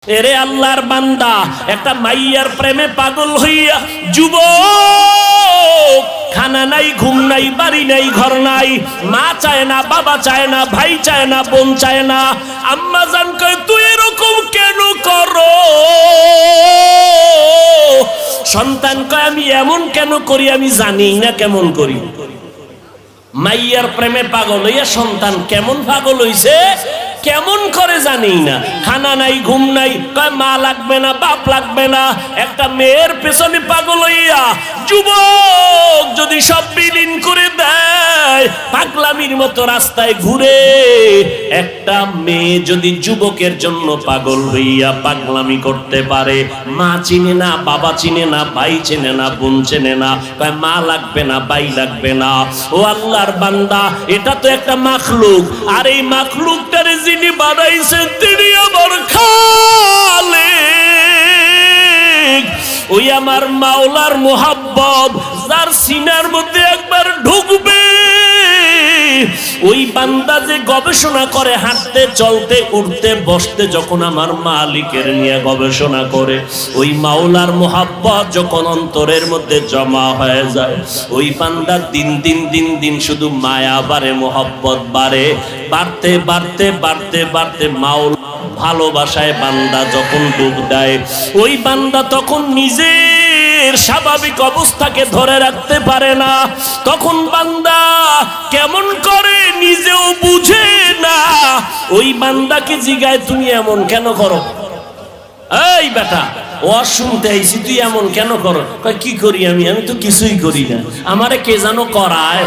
এরে আল্লাহর বান্দা একটা মাইয়ার প্রেমে পাগল হইয়া যুবক, খানা নাই, ঘুম নাই, বাড়ি নাই, ঘর নাই, মা চায় না, বাবা চায় না, ভাই চায় না, বোন চায় না। আম্মা জান কয় তুই এরকম কেন করো? সন্তান কয় আমি এমন কেন করি আমি জানি না কেমন করি। মাইয়ার প্রেমে পাগল হইয়া সন্তান কেমন পাগল হইছে কেমন করে জানি না। খানা নাই, ঘুম নাই, কয় মা লাগবে না, বাপ লাগবে না। একটা মেয়ের পেছনে পাগল হইয়া যুবক যদি সব বিলীন করে দেয়, পাগলামির মতো রাস্তায় ঘুরে। একটা মেয়ে যদি যুবকের জন্য পাগল হইয়া পাগলামি করতে পারে, মা চিনে না, বাবা চিনে না, ভাই চিনে না, বোন চিনে না, কয় মা লাগবে না, ভাই লাগবে না। ও আল্লাহর বান্দা, এটা তো একটা মাখলুক, আর এই মাখলুকটারে যিনি বানাইছেন তিনি আমার খালিক। ওই আমার মাওলার মোহাব্বত যার সিনার মধ্যে একবার ঢুকবে, ওই বান্দা যে গবেষণা করে হাঁটতে, চলতে, উঠতে, বসতে, যখন আমার মালিকের নিয়ে গবেষণা করে, ওই মাওলার মোহাব্বত যখন অন্তরের মধ্যে জমা হয়ে যায়, ওই বান্দার দিন দিন দিন দিন শুধু মায়া বাড়ে, মোহাব্বত বাড়ে, বাড়তে বাড়তে বাড়তে বাড়তে মাওলা ভালোবাসায় বান্দা যখন ডুব দেয়, ওই বান্দা তখন নিজের স্বাভাবিক অবস্থাকে ধরে রাখতে পারে না। তখন বান্দা কেমন করে নিজেও বুঝে না। ওই বান্দাকে জিগায় তুমি এমন কেন করো? এই বেটা, ও শুনতে আইছি, তুই এমন কেন করো? কি করি আমি? আমি তো কিছুই করি না, আমারে কে জানো করায়।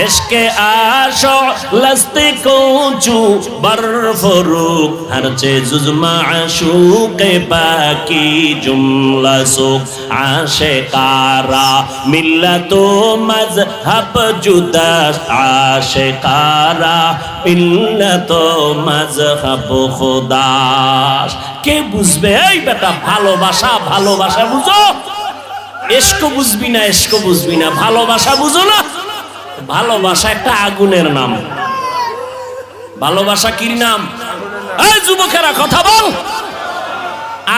इश्क़े आशो लस्ते कोचू बरफरुक हर चीज़ माशूक़े बाकी जुमला सुख आशिकारा मिल्लतो मज़हब जुदा आशिकारा मिल्लतो मज़हब खुदास। কে বুঝবে? এই বেটা, ভালোবাসা ভালোবাসা বুঝো, ইশক বুঝবি না, ইশক বুঝবি না, ভালোবাসা বুঝো না। ভালোবাসা একটা আগুনের নাম। ভালোবাসা কি নাম? এই যুবকেরা কথা বল,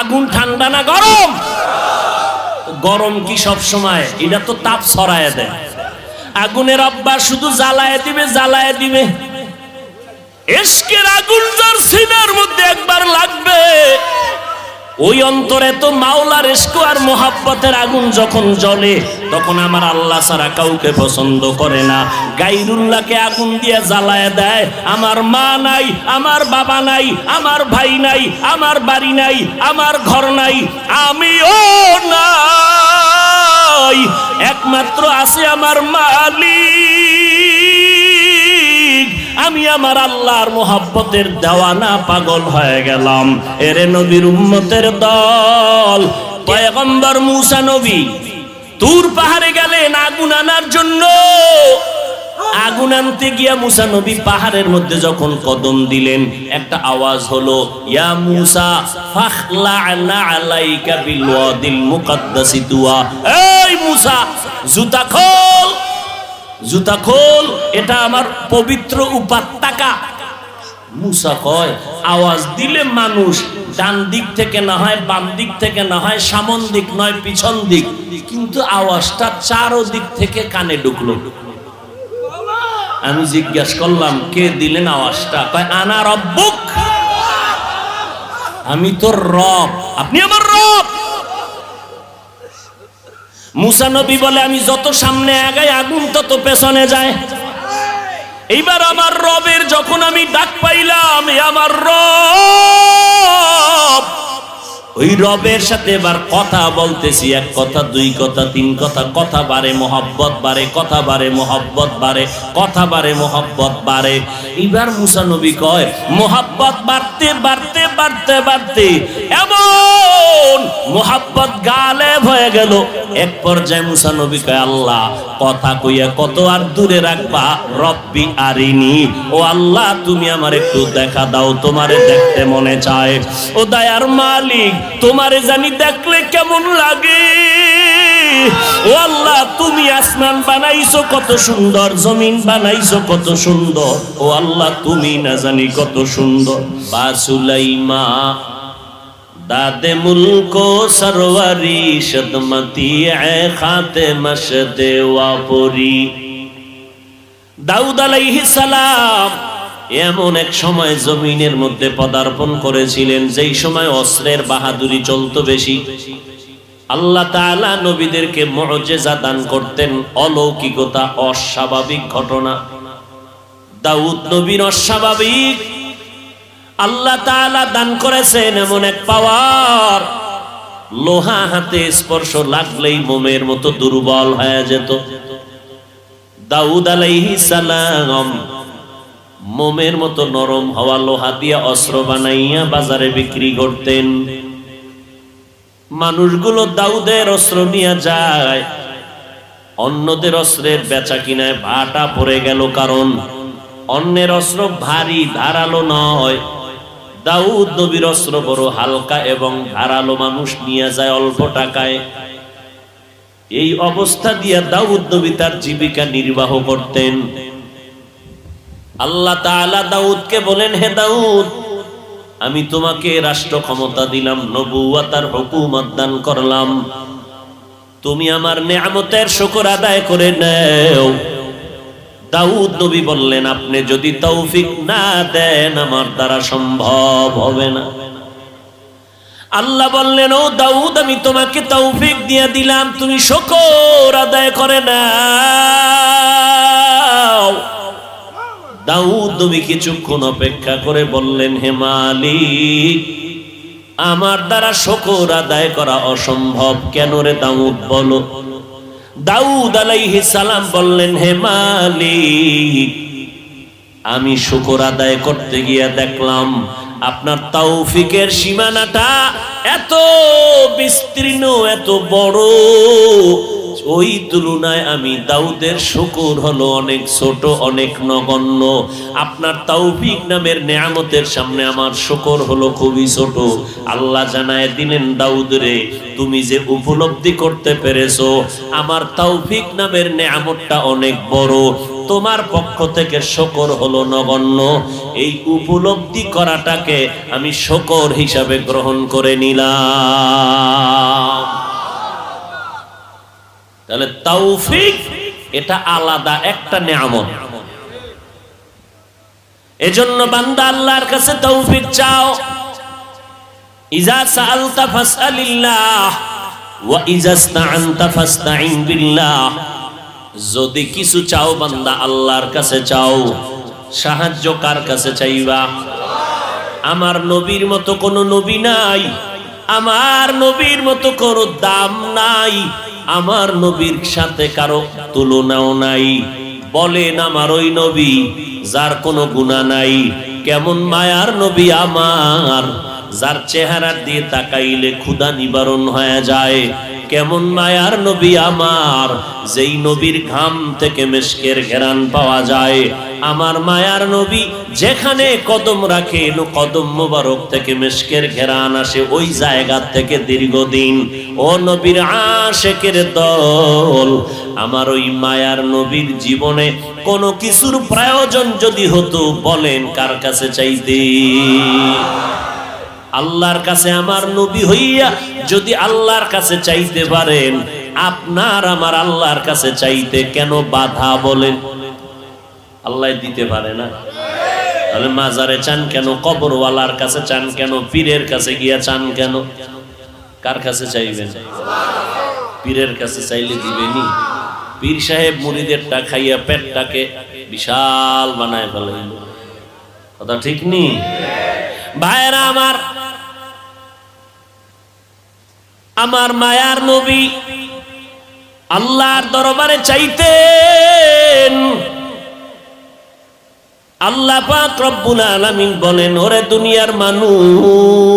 আগুন ঠান্ডা না গরম? গরম কি সব সময়? এটা তো তাপ ছড়ায় দেয়। আগুনের অভ্যাস শুধু জ্বালায় দিবে, জ্বালায় দিবে। ইশকের আগুন যার সিনার মধ্যে একবার লাগবে, ওই অন্তরে তো মাওলার ইশক আর মোহাব্বতের আগুন যখন জ্বলে, তখন আমার আল্লাহ ছাড়া কাউকে পছন্দ করে না। গায়রুল্লাহকে আগুন দিয়ে জ্বালায় দেয়। আমার মা নাই, আমার বাবা নাই, আমার ভাই নাই, আমার বাড়ি নাই, আমার ঘর নাই, আমিও নাই, একমাত্র আছে আমার মালিক। আমি আমার আল্লাহর মোহাব্বতের দেওয়ানা, পাগল হয়ে গেলাম। এরে নবীর উম্মতের দল, পয়গম্বর মুসা নবী তুর পাহাড়ে গেলেন আগুন আনার জন্য। আগুন আনতে গিয়া মুসা নবী পাহাড়ের মধ্যে যখন কদম দিলেন, একটা আওয়াজ হলো, ইয়া মুসা ফাখলা'না আলাইকা বিল ওয়াদিল মুকাদ্দাসি তুয়া। এই মুসা, জুতা খোল, জুতা খোল, এটা আমার পবিত্র উপত্যকা। মুসা কয়, আওয়াজ দিলে মানুষ ডান দিক থেকে না হয়, বাম দিক থেকে না হয়, সামন দিক নয় পিছন দিক, কিন্তু আওয়াজটা চারো দিক থেকে কানে ঢুকলো। আমি জিজ্ঞাসা করলাম, কে দিলেন আওয়াজটা? কয় আনা রব্বুক, আমি তোর রব, আপনি আমার রব। মুসা নবী বলে, আমি যত সামনে আগাই আগুন তত পেছনে যায়। এইবার আমার রবের যখন আমি ডাক পাইলাম, আমার রব, ওই রবের সাথে এবার কথা বলতেছি। এক কথা, দুই কথা, তিন কথা, কথা বাড়ে, মোহাব্বত বাড়ে, কথা বাড়ে, মোহাব্বত বাড়ে, কথা বাড়ে, মোহাব্বত বাড়ে। এবার মুসা নবী কয়, মোহাব্বত বাড়তে বাড়তে বাড়তে বাড়তে এমন মোহাব্বত গালেব হয়ে গেল। এক পর্যায়ে মুসা নবী কয়, আল্লাহ, কথা কইয়া কত আর দূরে রাখবা, রব্বি আরিনি, ও আল্লাহ তুমি আমার একটু দেখা দাও, তোমারে দেখতে মনে চায়। ও দয়ার মালিক, তোমারে জানি দেখলে কেমন লাগে। ও আল্লাহ তুমি আসমান বানাইছো কত সুন্দর, জমিন বানাইছো কত সুন্দর, ও আল্লাহ তুমি না জানি কত সুন্দর। বা সুলাইমা দাদে মুলকো সরওয়ারি শদমতি এ খাতে মশদে ওয়াপরি। দাউদ আলাইহিস সালাম এমন এক সময় জমিনের মধ্যে পদার্পণ করেছিলেন যেই সময় অস্ত্রের বাহাদুরি চলতো বেশি। আল্লাহ তাআলা নবীদেরকে মুআজিজা দান করতেন, অলৌকিকতা, অস্বাভাবিক ঘটনা। দাউদ নবীর অস্বাভাবিক আল্লাহ তাআলা দান করেছেন এমন এক পাওয়ার, লোহা হাতে স্পর্শ লাগলেই মোমের মতো দুর্বল হয়ে যেত। দাউদ আলাইহিস সালাম মোমের মতো নরম হওয়া লোহা দিয়ে অস্ত্র বানাইয়া বাজারে বিক্রি করতেন। মানুষগুলো দাউদের অস্ত্র নিয়ে যায়, অন্যদের অস্ত্রের বেচা কিনায় ভাটা পড়ে গেল, কারণ অন্যের অস্ত্র ভারী ধারালো নয়, দাউদ নবীর অস্ত্র বড় হালকা এবং ধারালো, মানুষ নিয়ে যায় অল্প টাকায়। এই অবস্থা দিয়া দাউদ নবী তার জীবিকা নির্বাহ করতেন। আল্লাহ তাআলা দাউদকে বলেন, হে দাউদ, আমি তোমাকে রাষ্ট্র ক্ষমতা দিলাম, নবুয়ত আর হুকুমত দান করলাম, তুমি আমার নেয়ামতের শুকর আদায় করে নাও। দাউদ নবী বললেন, আপনি যদি তৌফিক না দেন আমার দ্বারা সম্ভব হবে না। আল্লাহ বললেন, ও দাউদ, আমি তোমাকে তৌফিক দিয়ে দিলাম, তুমি শুকর আদায় করে নাও। দাউদ নবী কিছুক্ষণ অপেক্ষা করে বললেন, হে মালিক, আমার দ্বারা শুকর আদায় করা অসম্ভব। কেন রে দাউদ, বলো। দাউদ আলাইহিস সালাম বললেন, হে মালিক, আমি শুকর আদায় করতে গিয়ে দেখলাম আপনার তৌফিকের সীমানাটা এত বিস্তীর্ণ, এত বড়, ওই তুলনায় আমি দাউদের শুকর হলো অনেক ছোট, অনেক নগণ্য। আপনার তৌফিক নামের নেয়ামতের সামনে আমার শুকর হলো খুবই ছোট। আল্লাহ জানায় দিলেন, দাউদ রে, তুমি যে উপলব্ধি করতে পেরেছো আমার তৌফিক নামের নেয়ামতটা অনেক বড়, তোমার পক্ষ থেকে শুকর হলো নগণ্য। এই উপলব্ধি করাটাকে আমি শুকর হিসাবে গ্রহণ করে নিলাম। তাহলে তৌফিক এটা আলাদা একটা নেয়ামত। এজন্য বান্দা আল্লাহর কাছে তৌফিক চাও। ইজা সাআলতা ফাসআলিল্লাহ ওয়া ইজা ইসতাআনতা ফাসতাইন বিল্লাহ। যদি কিছু চাও বান্দা আল্লাহর কাছে চাও। সাহায্য কার কাছে চাইবা? আমার নবীর মতো কোনো নবী নাই, আমার নবীর মতো কোনো দাম নাই, আমার নবীর সাথে কারো তুলনাও নাই। বলেন আমার ওই নবী যার কোনো গুনাহ নাই, কেমন মায়ার নবী আমার, যার চেহারা দিয়ে তাকাইলে ক্ষুধা নিবারণ হয়ে যায়। কেমন মায়ার নবী আমার, যেই নবীর ঘাম থেকে মিশকের ঘেরান পাওয়া যায়। আমার মায়ার নবী যেখানে কদম রাখে, কদম মোবারক থেকে মিশকের ঘেরান আসে, ওই জায়গা থেকে দীর্ঘদিন। ও নবীর আশিকের দল, আমার ওই মায়ার নবীর জীবনে কোনো কিছুর প্রয়োজন যদি হতো, বলেন কার কাছে চাইতে? আল্লাহর কাছে আমার নবী হইয়া যদি আল্লাহর কাছে চাইতে পারেন, আপনার আমার আল্লাহর কাছে চাইতে কেন বাধা বলেন? আল্লাহ দিতে পারে না, তাহলে মাজারে চান কেন? কবরওয়ালার কাছে চান কেন? পীরের কাছে গিয়া চান কেন? কার কাছে চাইবেন? পীরের কাছে চাইলে দিবেনি? পীর সাহেব মুরিদেরটা খাইয়া পেটটাকে বিশাল বানায় ফেলেন, কথা ঠিক নি? ভাইরা আমার, আমার মায়ার নবী আল্লাহর দরবারে চাইতেন। আল্লাহ পাক রব্বুল আলামিন বলেন, ওরে দুনিয়ার মানুষ,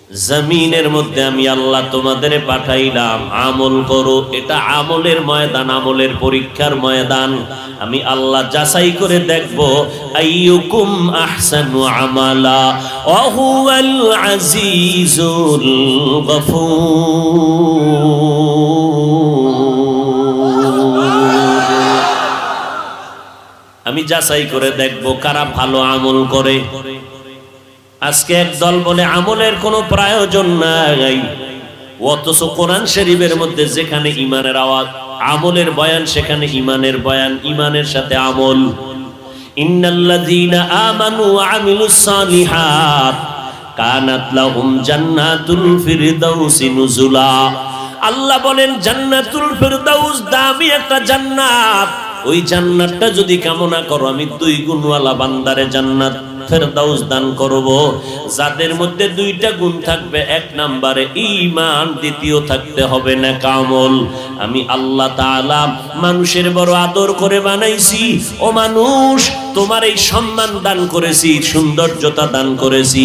জমিনের মধ্যে আমি আল্লাহ তোমাদের পাঠাইলাম, আমল করো। এটা আমলের ময়দান, আমলের পরীক্ষার ময়দান। আমি আল্লাহ যাচাই করে দেখব আইয়ুকুম আহসানু আমালা ওয়া হুয়াল আজিজুল গফুর। আমি যাচাই করে দেখব কারা ভালো আমল করে। আজকে একদল বলে আমলের কোনো প্রয়োজন নাই, অথচ কোরআন শরীফের মধ্যে যেখানে ঈমানের আওয়াজ, আমলের বয়ান, সেখানে ঈমানের বয়ান, ঈমানের সাথে আমল। ইন্নাল্লাযীনা আমানু ওয়া আমিলুস সালিহাত কানাত লাহুম জান্নাতুল ফিরদাউসি নুজুলা। আল্লাহ বলেন জান্নাতুল ফিরদাউস দামি একটা জান্নাত। ওই জান্নাতটা যদি কামনা করো, আমি 2 গুণওয়ালা বান্দারে জান্নাত ফেরদাউস দান করব, যাদের মধ্যে 2টা গুণ থাকবে। 1 নম্বরে ঈমান, দ্বিতীয় থাকতে হবে না কামল। আমি আল্লাহ তাআলা মানুষের বড় আদর করে বানাইছি। ও মানুষ, তোমার এই সম্মান দান করেছি, সৌন্দর্যতা দান করেছি,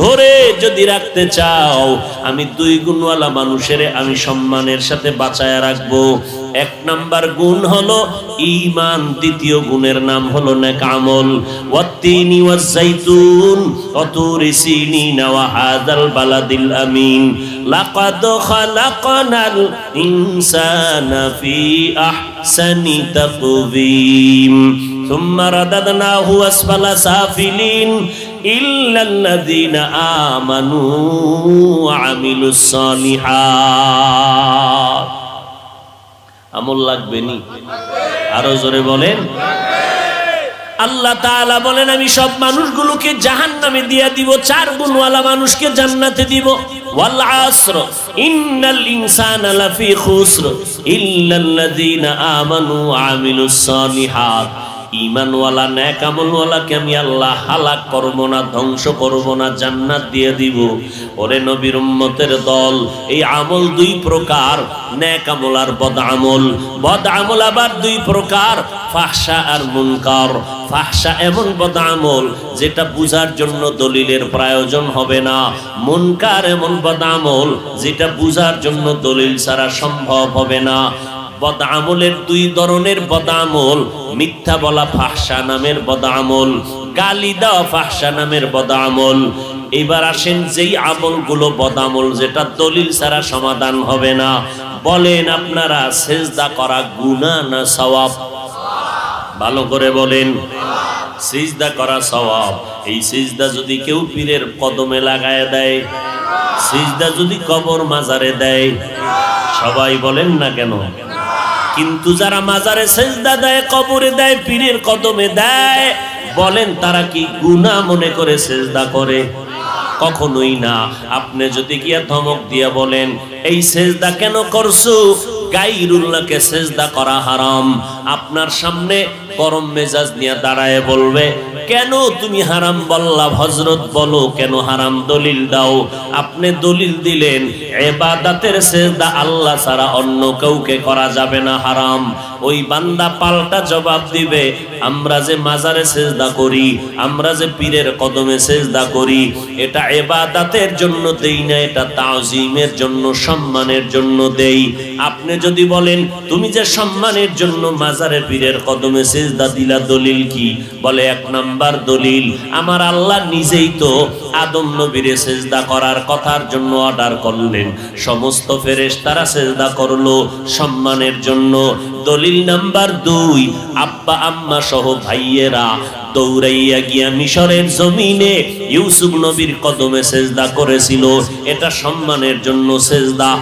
ধরে যদি রাখতে চাও, আমি 2 গুণওয়ালা মানুষের আমি সম্মানের সাথে বাঁচায়া রাখবো। 1 নাম্বার গুণ হলো ঈমান, দ্বিতীয় গুণের নাম হলো নেক আমল। ওয়াত্তিনি ওয়াজ-যাইতুন ওয়া তুরি সিনিন ওয়া হাযাল বালাদিল আমিন লাকাদ খালাকনাল ইনসানা ফি আহসানি তাকওয়িম সুম্মা রাদাদনাহু আসফালা সাফিলিন ইল্লাল্লাযীনা আমানু ওয়া আমিলুস সালিহাত। আমল লাগবে নি? আরো জোরে বলেন। আল্লাহ তাআলা বলেন আমি সব মানুষগুলোকে জাহান্নামে দিয়ে দিব, 4 গুণওয়ালা মানুষকে জান্নাতে দিব। ওয়াল আসর ইন্নাল ইনসানা লাফি খুসর ইল্লাল্লাযীনা আমানু ওয়া আমিলুস সালিহাত। ঈমানওয়ালা নেক আমলওয়ালাকে আমি আল্লাহ হালাক করব না, ধ্বংস করব না, জান্নাত দিয়ে দিব। ওরে নবীর উম্মতের দল, এই আমল 2 প্রকার, নেক আমল আর বদ আমল। বদ আমল আবার 2 প্রকার, ফাহশা আর মুনকার। ফাহশা এমন বদ আমল যেটা বুঝার জন্য দলিলের প্রয়োজন হবে না। মুনকার এমন বদ আমল যেটা বুঝার জন্য দলিল ছাড়া সম্ভব হবে না। বদ আমলের 2 ধরনের বদ আমল, মিথ্যা বলা ফাহশা নামের বদ আমল, গালি দেওয়া ফাহশা নামের বদ আমল। এবার আসেন যেই আমলগুলো বদ আমল যেটা দলিল ছাড়া সমাধান হবে না, বলেন আপনারা সিজদা করা গুনাহ না সওয়াব? ভালো করে বলেন। সিজদা করা সওয়াব। এই সিজদা যদি কেউ পীরের কদমে লাগায় দেয়, সিজদা যদি কবর মাজারে দেয়, সবাই বলেন না কেন? কিন্তু যারা মাজারে সিজদা দেয়, কবরে দেয়, পীরের কদমে দেয়, বলেন তারা কি গুনাহ মনে করে সিজদা করে? কখনোই না। আপনি যদি গিয়া ধমক দিয়া বলেন এই সিজদা কেন করছো, গায়রুল্লাহকে সিজদা করা হারাম, আপনার সামনে গরম মেজাজ নিয়ে দাঁড়ায় বলবে কেন তুমি হারাম বললা, হযরত বলো কেন হারাম, দলিল দাও। আপনি দলিল দিলেন ইবাদতের সিজদা আল্লাহ ছাড়া অন্য কাউকে করা যাবে না, হারাম। ওই বান্দা পাল্টা জবাব দিবে আমরা যে মাজারে সিজদা করি, আমরা যে পীরের কদমে সিজদা করি, এটা ইবাদতের জন্য দেই না, এটা তাজিমের জন্য, সম্মানের জন্য দেই। আপনি যদি বলেন তুমি যে সম্মানের জন্য মাজারে পীরের কদমে সিজদা দিলা, দলিল কি? বলে 1 নাম্বার দলিল, আমার আল্লাহ নিজেই তো আদম নবীরে সিজদা করার কথার জন্য অর্ডার করলেন, সমস্ত ফেরেশতারা সিজদা করলো সম্মানের জন্য। দলিল নাম্বার 2, আব্বা আম্মা সহ ভাইয়েরা দৌড়াইয়া গিয়া মিশরের জমিনে ইউসুফ নবীর কদমে সিজদা করেছিল, এটা সম্মানের জন্য সিজদা।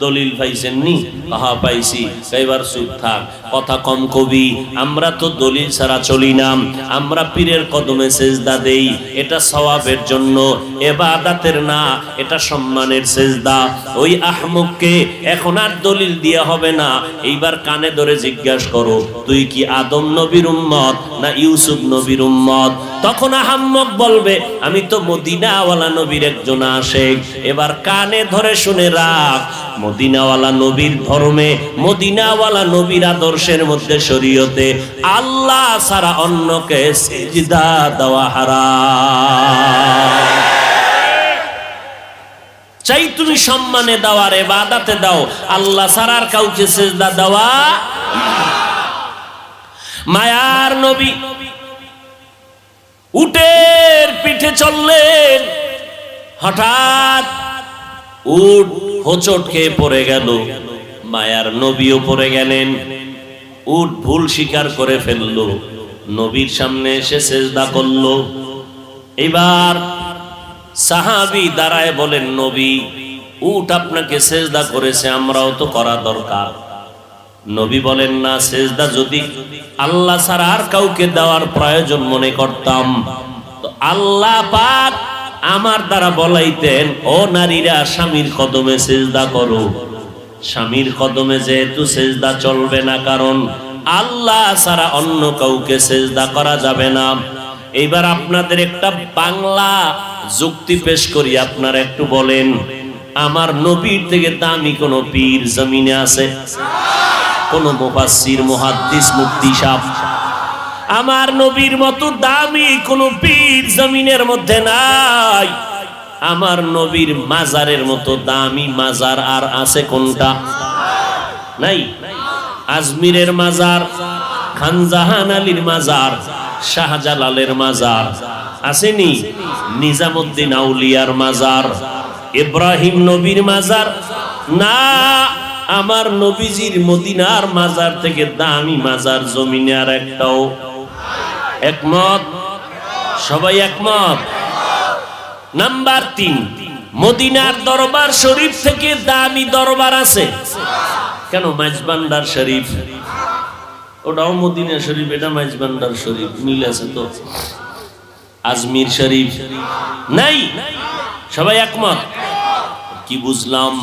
দলিল পাইছেন নি? আহা পাইছি। এবার চুপ থাক, কথা কম কবি। আমরা তো দলিল ছাড়া চলি না, আমরা পীরের কদমে সিজদা দেই, এটা সওয়াবের জন্য, ইবাদতের না, এটা সম্মানের সিজদা। ওই আহমককে এখন আর দলিল দিয়া হবে না, এইবার কানে ধরে জিজ্ঞাসা করো তুই কি আদম নবীর উম্মত না ইউসুফ নবীর উম্মত? তখন আহমক বলবে আমি তো মদিনাওয়ালা নবীর একজন আশিক। এবার কানে ধরে শুনে রাখ, মদিনাওয়ালা নবীর ধর্মে, মদিনাওয়ালা নবীর আদর্শের মধ্যে, শরীয়তে আল্লাহ ছাড়া অন্যকে সিজদা দেওয়া হারাম। চাই তুমি সম্মানে দাও আর ইবাদতে দাও, আল্লাহ ছাড়া আর কাউকে সিজদা দেওয়া। মায়ার নবী উটের পিঠে চললেন, হঠাৎ উট হোঁচট খেয়ে পড়ে গেল, মায়ার নবীও পড়ে গেলেন। উট ভুল স্বীকার করে ফেললো, নবীর সামনে এসে সিজদা করলো। এবার সাহাবী দাঁড়ায় বলেন, নবী উট আপনাকে সিজদা করেছে, আমরাও তো করা দরকার। নবী বলেন, না, সিজদা যদি আল্লাহ ছাড়া আর কাউকে দেওয়ার প্রয়োজন মনে করতাম তো আল্লাহ পাক আমার দ্বারা বলাইতেন, ও নারীরা স্বামীর কদমে সিজদা করো। স্বামীর কদমে যেহেতু সিজদা চলবে না, কারণ আল্লাহ ছাড়া অন্য কাউকে সিজদা করা যাবে না। এইবার আপনাদের একটা বাংলা যুক্তি পেশ করি, আপনারা একটু বলেন, আমার নবীর থেকে দামি কোন পীর জমিনে আছে? কোন মুফাসসির, মুহাদ্দিস, মুফতি সাহেব? আমার নবীর মতো দামি কোন পীর জমিনের মধ্যে নাই। আমার নবীর মাজারের মতো দামি মাজার আর আছে কোনটা? নাই। আজমিরের মাজার, খানজাহান আলীর মাজার, শাহজালালের মাজার আসেনি? নিজামুদ্দিন আউলিয়ার মাজার, ইব্রাহিম নবীর মাজার না, আমার নবীজির মদিনার মাজার থেকে দামি মাজার জমিনে আর একটাও। একমত? সবাই একমত? নাম্বার 3, মদিনার দরবার শরীফ থেকে দামি দরবার আছে। কেন? মাইজবান্ডার শরীফ, ওটাও মদিনা শরীফ, এটা মাইজবান্ডার শরীফ, মিল আছে তো। আজমির শরীফ নাই। সবাই একমত? কি বুঝলাম?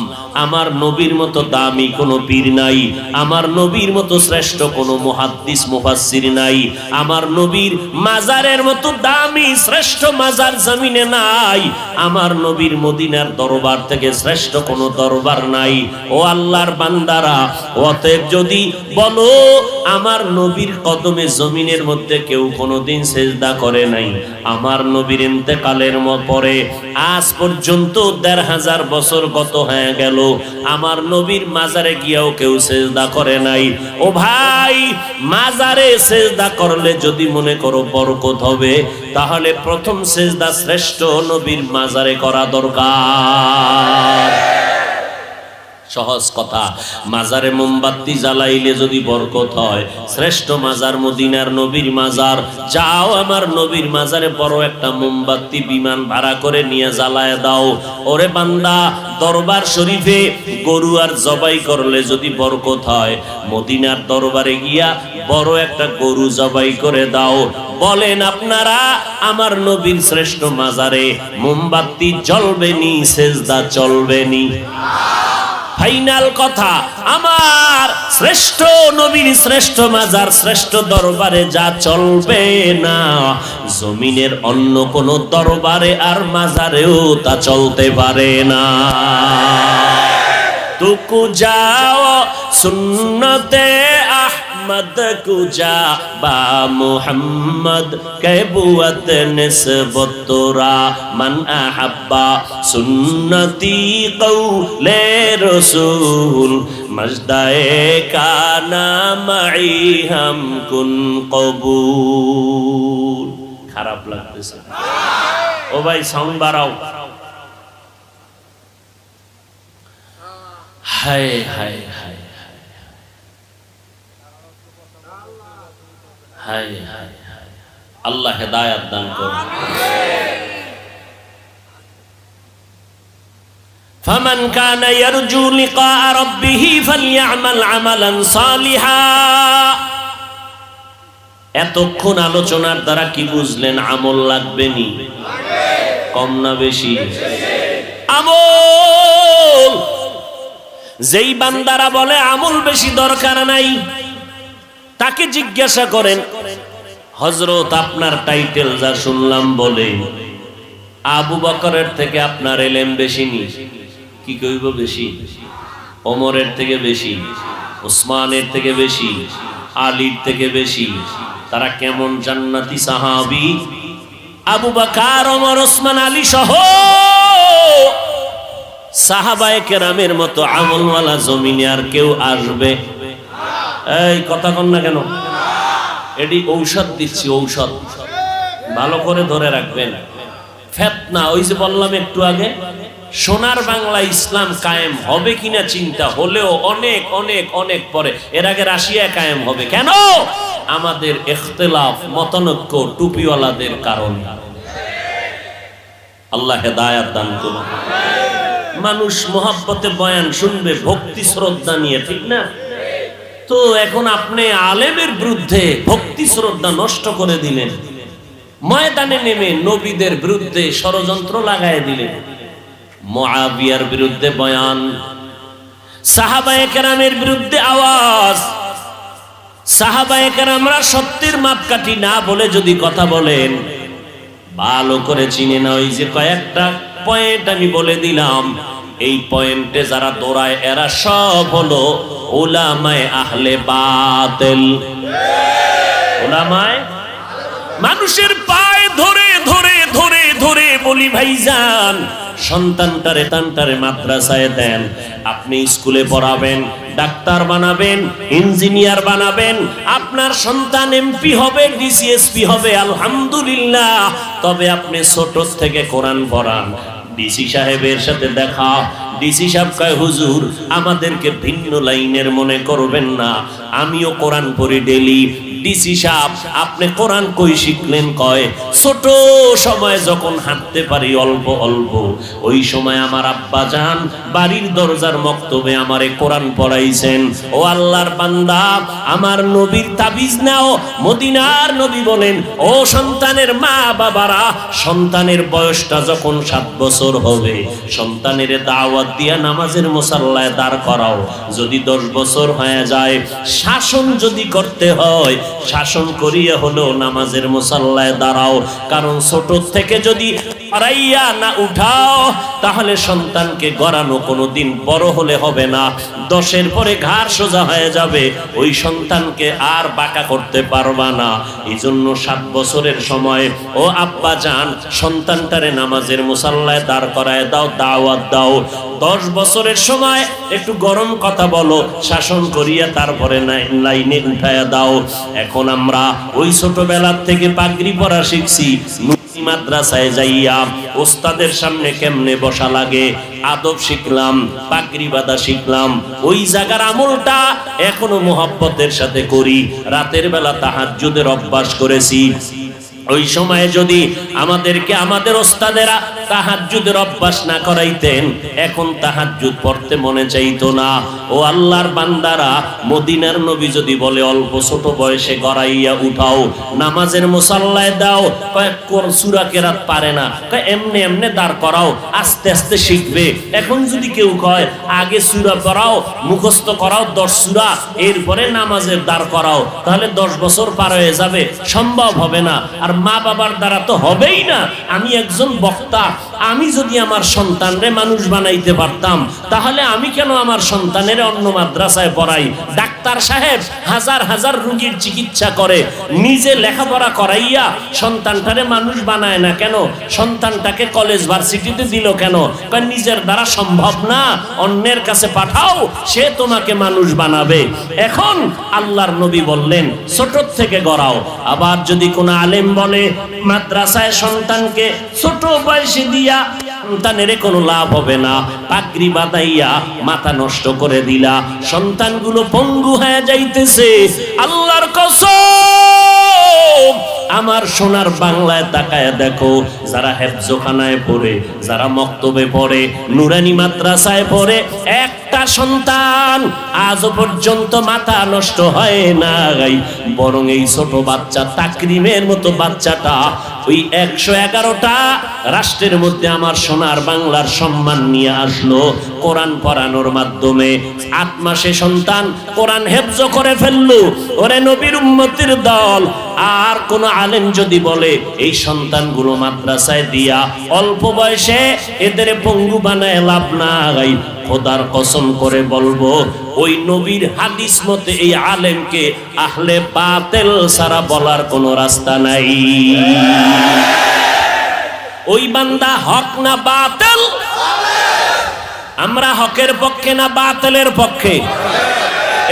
আমার নবীর মতো দামি কোনো পীর নাই, আমার নবীর মতো শ্রেষ্ঠ কোনো মুহাদ্দিস, মুফাসসির নাই, আমার নবীর মাজারের মতো দামি শ্রেষ্ঠ মাজার জমিনে নাই, আমার নবীর মদিনার দরবার থেকে শ্রেষ্ঠ কোনো দরবার নাই। ও আল্লাহর বান্দারা, অতএব যদি বলো আমার নবীর কদমে জমিনের মধ্যে কেউ কোনোদিন সিজদা করে নাই, আমার নবীর ইন্তেকালের পরে আজ পর্যন্ত ১৫০০ বছর গত হয়ে গেল, আমার নবীর মাজারে গিয়েও কেউ সিজদা করে নাই। ও ভাই, মাজারে সিজদা করলে যদি মনে করো বরকত হবে, তাহলে প্রথম সিজদা শ্রেষ্ঠ নবীর মাজারে করা দরকার। সহজ কথা, মাজারে মোমবাতি জ্বালাইলে যদি বরকত হয়, শ্রেষ্ঠ মাজার মদিনার নবীর মাজার। যাও আমার নবীর মাজারে বড় একটা মোমবাতি বিমান ভাড়া করে নিয়ে জ্বালায় দাও। ওরে বান্দা, দরবার শরীফে গরু আর জবাই করলে যদি বরকত হয়, মদিনার দরবারে গিয়া বড় একটা গরু জবাই করে দাও। বলেন আপনারা, আমার নবীর শ্রেষ্ঠ মাজারে মোমবাতি জ্বলবে নি, সিজদা চলবে নি? ফাইনাল কথা, আমার শ্রেষ্ঠ নবীর শ্রেষ্ঠ মাজার, শ্রেষ্ঠ দরবারে যা চলবে না, জমিনের অন্য কোন দরবারে আর মাজারেও তা চলতে পারে না। তুকু যাও সুন্নতে আহমদ কুজা বা মুহাম্মদ কেবুয়ত নিসবত তোরা মান আহাব্বা সুন্নতি কওলে রাসূল মজদায়ে কানা মাই হাম কুন কবুল। খারাপ লাগতেছে? ও ভাই সাউন্ড বাড়াও। হায় হায় হায় হায় হায়, আল্লাহ হেদায়েত দান করুন। ফামান কানা ইয়ারজু লিকা রাব্বিহি ফালইআমাল আমালান সালিহা। এতক্ষণ আলোচনার দ্বারা কি বুঝলেন? আমল লাগবে নি? কম না বেশি? আমল। যেই বান্দারা বলে আমল বেশি দরকার নাই, তাকে জিজ্ঞাসা করেন, হযরত আপনার টাইটেল যা শুনলাম বলে আবু বকরের থেকে আপনার ইলম বেশি নি? কি কইব বেশি? ওমরের থেকে বেশি, উসমানের থেকে বেশি, আলীর থেকে বেশি। তারা কেমন জান্নাতি সাহাবী? আবু বকর, ওমর, উসমান, আলী সহ সাহাবায়ে কেরামের মতো আমলওয়ালা জমিনে আর কেউ আসবে? এই কথা কন না কেন? এটি ঔষধ দিচ্ছি, ঔষধ ভালো করে ধরে রাখবেন। ফিতনা, ওই যে বললাম একটু আগে, সোনার বাংলা ইসলাম কায়েম হবে কিনা চিন্তা হলেও অনেক অনেক অনেক পরে। এর আগে রাশিয়া কায়েম হবে কেন? আমাদের ইখতিলাফ, মতানৈক্য, টুপিওয়ালাদের কারণে। আল্লাহ হেদায়েত দান করুন। মানুষ মোহাব্বতে বয়ান শুনবে ভক্তি শ্রদ্ধা নিয়ে, ঠিক না? তো এখন আপনি আলেমের বিরুদ্ধে ভক্তি শ্রদ্ধা নষ্ট করে দিলেন, ময়দানে নেমে নবীদের বিরুদ্ধে ষড়যন্ত্র লাগায় দিলেন। মুআবিয়ার বিরুদ্ধে বয়ান, সাহাবায়ে কেরামের বিরুদ্ধে আওয়াজ। সাহাবায়ে কেরামরা সত্যের মাপকাঠি না বলে যদি কথা বলেন, ভালো করে চিনে না। ওই যে কয়েকটা পয়েন্ট আমি বলে দিলাম, এই পয়েন্টে যারা দৌড়ায় এরা সব হলো উলামায়ে আহলে বাতিল। উলামায়ে, মানুষের পায়ে ধরে ধরে ধরে ধরে বলি ভাইজান, সন্তানটারে মাদ্রাসায় দেন। আপনি স্কুলে পড়াবেন, ডাক্তার বানাবেন, ইঞ্জিনিয়ার বানাবেন, আপনার সন্তান এমপি হবে, ডিসিএসপি হবে, আলহামদুলিল্লাহ। তবে আপনি ছোট থেকে কোরআন পড়ান। ডিসি সাহেবের সাথে দেখা, ডিসি সাহেব কয় হুজুর আমাদেরকে ভিন্ন লাইনের মনে করবেন না, আমিও কোরআন পড়ি ডেলি। ডিসি সাহেব আপনি কোরআন কই শিখলেন? কয় ছোট সময় যখন হাঁটতে পারি অল্প অল্প, ওই সময় আমার আব্বা জান বাড়ির দরজার মক্তবে আমারে কোরআন পড়াইছেন। ও আল্লাহর বান্দা, আমার নবীর তাবিজ নাও। মদিনার নবী বলেন, ও সন্তানের মা বাবারা, সন্তানের বয়সটা যখন 7 বছর হবে, সন্তানের দাওয়াত দিয়া নামাজের মুসাল্লায় দাঁড় করাও। যদি 10 বছর হয়ে যায়, শাসন যদি করতে হয়, শাসন করিয়া হলো নামাজের মুসাল্লায় দাঁড়াও। কারণ ছোট থেকে যদি পারাইয়া না উঠাও, তাহলে সন্তানকে গড়ানো কোনোদিন বড় হলে হবে না। 10-এর পরে ঘাড় সোজা হয়ে যাবে, ওই সন্তানকে আর বাঁকা করতে পারবা না। এই জন্য 7 বছরের সময় ও আব্বা জান সন্তানটারে নামাজের মুসাল্লায় দাঁড় করায় দাও, দাওয়াত দাও। 10 বছরের সময় একটু গরম কথা বলো, শাসন করিয়া তারপরে লাইনে উঠায়া দাও। এখন আমরা ওই ছোটবেলার থেকে পাগড়ি পরা শিখছি। মাদ্রাসায় যাইয়া ওস্তাদের সামনে কেমনে বসা লাগে আদব শিখলাম, পাগড়ি বাঁধা শিখলাম। ওই জায়গার আমলটা এখনো মোহাব্বতের সাথে করি। রাতের বেলা তাহাজ্জুদের অভ্যাস করেছি। ওই সময়ে যদি আমাদেরকে আমাদের ওস্তাদেরা তাহাজ্জুদের অভ্যাস না করাইতেন, এখন তাহাজ্জুদ পড়তে মনে চাইতো না। ও আল্লাহর বান্দারা, মদিনার নবী যদি বলে অল্প ছোট বয়সে গড়াইয়া উঠাও, নামাজের মুসাল্লায় দাও, কয়েক সূরা কেরাত পারে না, কয় এমনে এমনে দাঁড় করাও, আস্তে আস্তে শিখবে। এখন যদি কেউ কয় আগে সূরা পড়াও, মুখস্থ করাও 10 সূরা, এরপরে নামাজের দাঁড় করাও, তাহলে 10 বছর পার হয়ে যাবে, সম্ভব হবে না। আর মা বাবার দ্বারা তো হবেই না। আমি একজন বক্তা, আমি যদি আমার সন্তানরে মানুষ বানাইতে পারতাম, তাহলে আমি কেন আমার সন্তানের অন্য মাদ্রাসায় পড়াই? ডাক্তার সাহেব হাজার হাজার রোগীর চিকিৎসা করে, নিজে লেখাপড়া করাইয়া সন্তানটারে মানুষ বানায় না কেন? সন্তানটাকে কলেজ ভার্সিটিতে দিল কেন? কারণ নিজের দ্বারা সম্ভব না, অন্যের কাছে পাঠাও, সে তোমাকে মানুষ বানাবে। এখন আল্লাহর নবী বললেন ছোট থেকে গড়াও। আবার যদি কোনো আলেম বলে মাদ্রাসায় সন্তানকে ছোট বয়সে দিয়া সন্তানের কোনো লাভ হবে না, পাগড়ি বাঁধাইয়া মাথা নষ্ট করে দিলা, সন্তানগুলো পঙ্গু হয়ে যাইতেছে। আল্লাহর কসম, আমার সোনার বাংলায় তাকায় দেখো, যারা হেফজখানায় পড়ে, যারা মক্তবে পড়ে, নুরানি মাদ্রাসায় পড়ে, একটা সন্তান আজও পর্যন্ত মাথা নষ্ট হয় না। বরং এই ছোট বাচ্চা তাকরিমের মতো বাচ্চাটা ওই 111টা রাষ্ট্রের মধ্যে আমার সোনার বাংলার সম্মান নিয়ে আসলো কোরআন পড়ানোর মাধ্যমে। 8 মাসে সন্তান কোরআন হেফজ করে ফেললো। ওরে নবীর উম্মতের দল, আর কোন আলেম যদি বলে এই সন্তানগুলো মাদ্রাসায় দিয়া অল্প বয়সে এদের পঙ্গু বানায় লাভ নাই, খোদার কসম করে বলবো, ওই নবীর হাদিস মতে এই আলেমকে আহলে বাতিল সারা বলার কোনো রাস্তা নাই। ওই বান্দা হক না বাতিল? আমরা হকের পক্ষে না বাতিলের পক্ষে?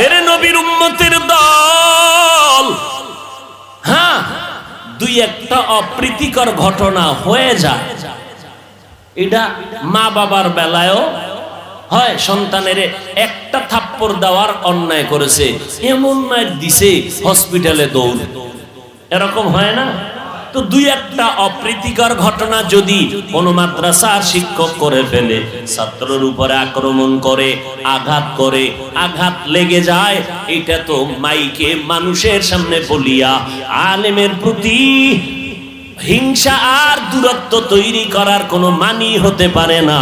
এরে নবীর উম্মতের দল, হ্যাঁ দুই একটা অপ্রীতিকর ঘটনা হয়ে যায়, এটা মা বাবার বেলায়ও হয়। সন্তানের একটা থাপ্পড় দেওয়ার অন্যায় করেছে, এমন মার দিছে হসপিটালে দৌড়, এরকম হয় না? তো দুই একটা অপ্রীতিকর ঘটনা যদি কোনো মাদ্রাসার শিক্ষক করে ফেলে, ছাত্রের উপরে আক্রমণ করে, আঘাত লেগে যায়, এটা তো মাইকে মানুষের সামনে বলিয়া আলেমের প্রতি হিংসা আর দূরত্ব তৈরি করার কোনো মানি হতে পারে না।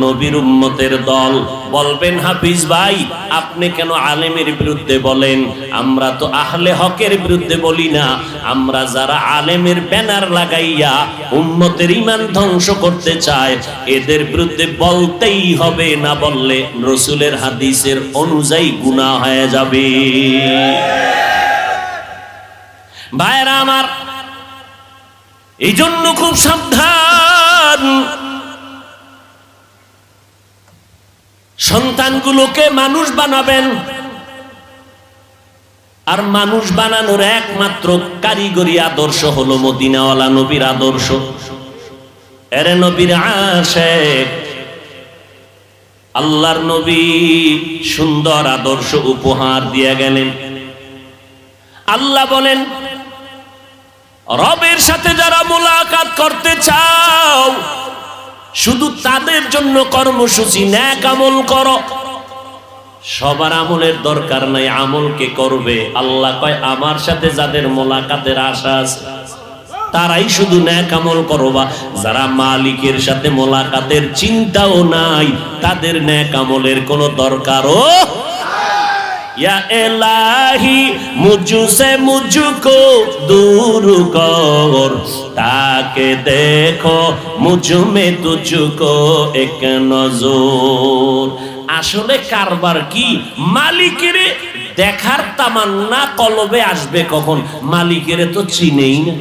নবীর উম্মতের দল বলবেন, হাফিজ ভাই আপনি কেন আলেমের বিরুদ্ধে বলেন? আমরা তো আহলে হকের বিরুদ্ধে বলি না, আমরা যারা আলেমের ব্যানার লাগাইয়া উম্মতের ঈমান ধ্বংস করতে চায় এদের বিরুদ্ধে বলতেই হবে, না বললে রাসূলের হাদিসের অনুযায়ী গুনাহ হয়ে যাবে। ভাইরা আমার, এই জন্য খুব সাবধান, সন্তানগুলোকে মানুষ বানাবেন। আর মানুষ বানানোর একমাত্র কারিগরি আদর্শ হলো মদিনাওয়ালা নবীর আদর্শ। এরে নবীর আশিক, আল্লাহর নবী সুন্দর আদর্শ উপহার দিয়ে গেলেন। আল্লাহ বলেন, রবের সাথে যারা মুলাকাত করতে চাও শুধু তাদের জন্য কর্মসূচি, নেক আমল করো। সবার আমলের দরকার নাই, আমলকে করবে। আল্লাহ কয়, আমার সাথে যাদের মোলাকাতের আশা আছে তারাই শুধু নেক আমল করবা। যারা মালিকের সাথে মোলাকাতের চিন্তাও নাই তাদের নেক আমলের কোনো দরকারও। या इलाही मुझसे मुझको दूर कर, ताके देखो मुझ में तुझको एक नजर। আসলে কারবার কি? মালিকের দেখার তামান্না কলবে আসবে কখন? মালিকের তো চিনেই না।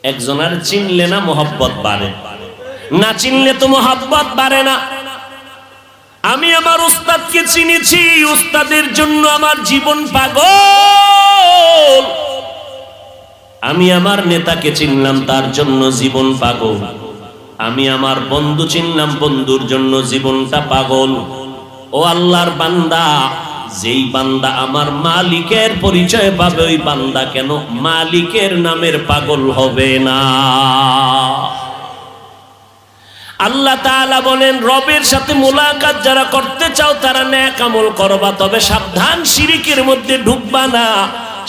একজনের চিনলে না মোহাব্বত বাড়ে, না চিনলে তো মোহাব্বত বাড়ে না। আমি আমার উস্তাদকে চিনেছি, উস্তাদের জন্য আমার জীবন পাগল। আমি আমার নেতাকে চিনলাম, তার জন্য জীবন পাগল। আমি আমার বন্ধু চিনলাম, বন্ধুর জন্য জীবনটা পাগল। ও আল্লাহর বান্দা, যেই বান্দা আমার মালিকের পরিচয় পাবে ওই বান্দা কেন মালিকের নামের পাগল হবে না? আল্লাহ তাআলা বলেন, রবের সাথে মুলাকাত যারা করতে চাও তারা নেক আমল করবা, তবে সাবধান, শিরিকের মধ্যে ঢুকবা না।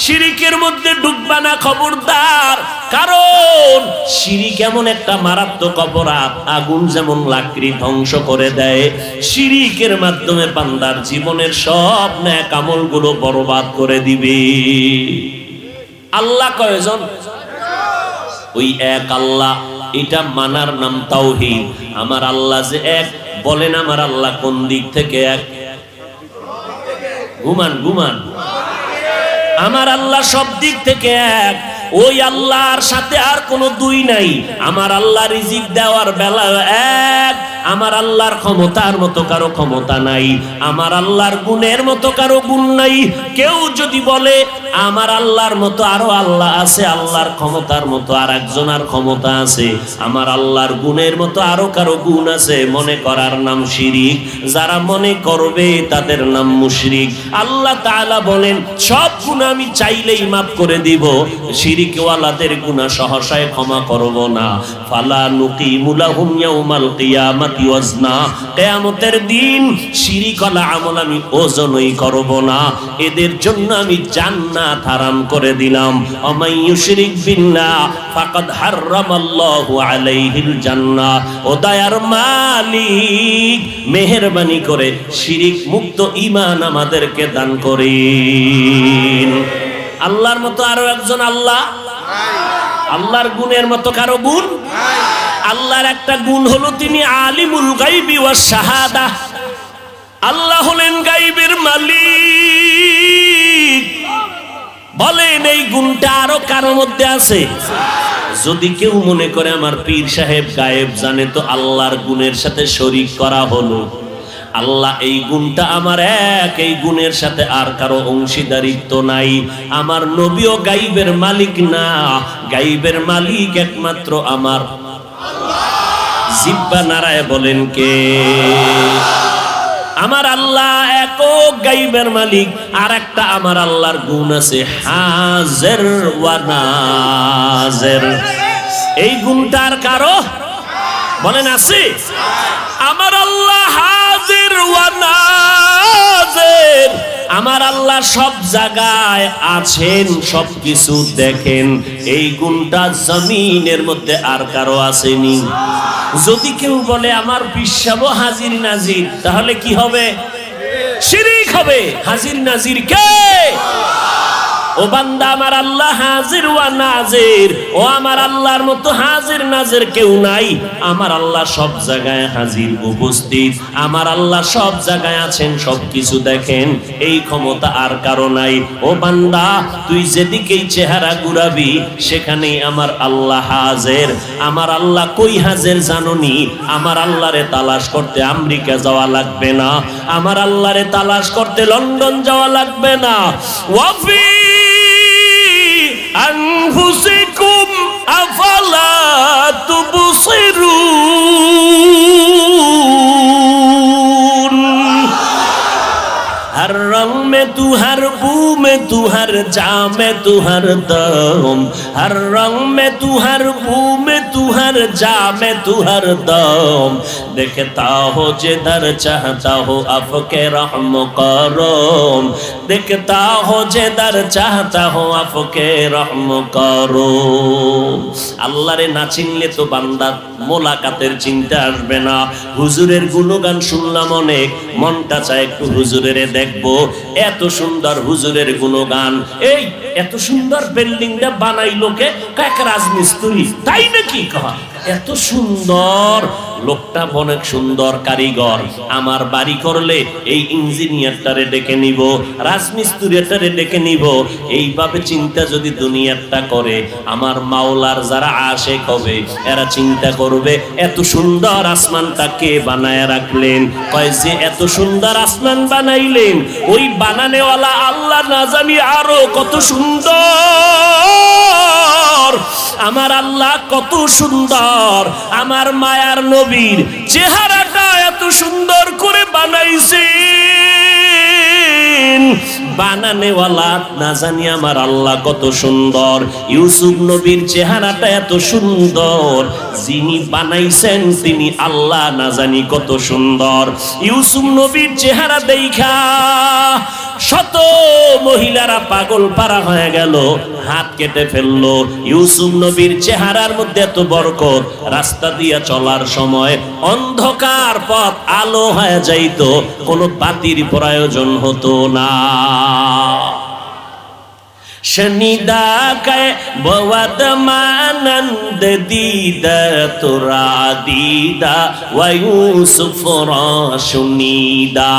শিরিকের মধ্যে ঢুকবা না, খবরদার। কারণ শিরিক এমন একটা মারাত্মক অপরাধ, আগুন যেমন লাকড়ি ধ্বংস করে দেয়, শিরিকের মাধ্যমে বান্দার জীবনের সব নেক আমলগুলো বরবাদ করে দিবে। আল্লাহ কয়জন? ওই এক আল্লাহ। এটা মানার নাম তাওহীদ। আমার আল্লাহ যে এক, বলেন আমার আল্লাহ কোন দিক থেকে এক? ঘুমান। আমার আল্লাহ সব দিক থেকে এক। ওই আল্লাহর সাথে আর কোনো দুই নাই। আমার আল্লাহ রিজিক দেওয়ার বেলা এক। আমার আল্লাহর ক্ষমতার মতো কারো ক্ষমতা নাই, আমার আল্লাহর গুণের মতো কারো গুণ নাই। কেউ যদি বলে আমার আল্লাহর মতো আরো আল্লাহ আছে, আল্লাহর ক্ষমতার মতো আর একজনের ক্ষমতা আছে, আমার আল্লাহর গুণের মতো আরো কারো গুণ আছে, মনে করার নাম শিরিক। যারা মনে করবে তাদের নাম মুশরিক। আল্লাহ তাআলা বলেন, সব গুনাহ আমি চাইলেই মাফ করে দিব, শিরিকওয়ালাদের গুনাহ সহসায় ক্ষমা করব না। ফালা নুকিমু লাহুম ইয়াউমাল কিয়ামাতি ওয়াজনা, কিয়ামতের দিন শিরিকওয়ালা আমল আমি ওজনই করব না, এদের জন্য আমি জান্নাত হারাম করে দিলাম। আমাই ইউশরিক বিল্লাহ ফাকাদ হারামাল্লাহু আলাইহিল জান্নাহ। ও দয়ার মালিক, মেহেরবানি করে শিরিক মুক্ত ঈমান আমাদেরকে দান করেন। আল্লাহর মতো আরো একজন আল্লাহ? আল্লাহর গুণের মতো কারো গুণ? আল্লাহর একটা গুণ হলো তিনি আলিমুল গায়বি ওয়াস শাহাদা। আল্লাহ হলেন গায়বের মালিক। বলেন এই গুণটা আরো কারো মধ্যে আছে? যদি কেউ মনে করে আমার পীর সাহেব গায়েব জানে, তো আল্লাহর গুণের সাথে শরীক করা হলো। আল্লাহ এই গুণটা আমার এক, এই গুণের সাথে আর কারো অংশীদারিত্ব নাই। আমার নবীও গাইবের মালিক না, গাইবের মালিক একমাত্র আমার জিব্বা নারায় বলেন কে? আমার আল্লাহ একক গাইবের মালিক। আর একটা আমার আল্লাহর গুণ আছে, হাজির ওয়া নাজির। এই গুণটা আর কারো বলেন আছে? আমার আল্লাহ হাজির ওয়া নাজির। আমার আল্লাহ সব জায়গায় আছেন, সবকিছু দেখেন। এই গুণটা জমিনের মধ্যে আর কারো আসেনি। যদি কেউ বলে আমার পিসাব হাজির নাজির, তাহলে কি হবে? শিরিক হবে। হাজির নাজির কে? ও বান্দা, আমার আল্লাহ হাজির ওয়া নাজির। ও আমার আল্লাহর মতো হাজির নাজির কেউ নাই। আমার আল্লাহ সব জায়গায় হাজির উপস্থিত। আমার আল্লাহ সব জায়গায় আছেন, সবকিছু দেখেন। এই ক্ষমতা আর কারো নাই। ও বান্দা, তুই যেদিকেই চেহারা ঘুরাবি সেখানেই আমার আল্লাহ হাজির। আমার আল্লাহ কই হাজির জানোনি? আমার আল্লাহরে তালাশ করতে আমেরিকা যাওয়া লাগবে না, আমার আল্লাহরে তালাশ করতে লন্ডন যাওয়া লাগবে না। ওয়াফি أنفسكم أفلا تبصرون हर रंग में तू, हर बू में तू, हर जा में तू, हर दम। हर रंग में तू, हर बू में तू, हर जा में तू, हर दम। देखता हो जिधर चाहता हो आपके रहम करम। देखता हो जिधर चाहता हो आपके रहम करम। আল্লাহ রে না চিনলে তো বান্দা মোলাকাতের চিন্তা আসবে না। হুজুরের গুণগান শুনলাম অনেক, মনটা চায় একটু হুজুরের দেখবো। এত সুন্দর হুজুরের গুণগান। এই এত সুন্দর বিল্ডিংটা বানাইলো কে? এক রাজমিস্ত্রি, তাই নাকি? কয় এত সুন্দর লোকটা, অনেক সুন্দর কারিগর। আমার বাড়ি করলে এই ইঞ্জিনিয়ারটারে ডেকে নিব, রাজমিস্ত্রিটারে ডেকে নিব। এইভাবে চিন্তা যদি দুনিয়াটা করে, আমার মাওলার যারা আশেক হবে এরা চিন্তা করবে এত সুন্দর আসমানটা কে বানায় রাখলেন। কয় যে এত সুন্দর আসমান বানাইলেন, ওই বানানেওয়ালা আল্লাহ না জানি আরো কত সুন্দর। আমার আল্লাহ কত সুন্দর। আমার মায়ার নবীর চেহারাটা এত সুন্দর করে বানাইছেন, বানানেওয়ালা না জানি আমার আল্লাহ কত সুন্দর। ইউসুফ নবীর চেহারাটা এত সুন্দর, যিনি বানাইছেন তিনি আল্লাহ না জানি কত সুন্দর। ইউসুফ নবীর চেহারা দেখা শত মহিলারা পাগল পারা হয়ে গেল, হাত কেটে ফেললো। ইউসুফ নবীর চেহারার মধ্যে এত বরকত, রাস্তা দিয়া চলার সময় অন্ধকার পথ আলো হয়ে যাইত, কোনো বাতির প্রয়োজন হতো না। शनिदा के बवद मानंद दीदा तुरा दीदा व यूसुफ राशुनीदा।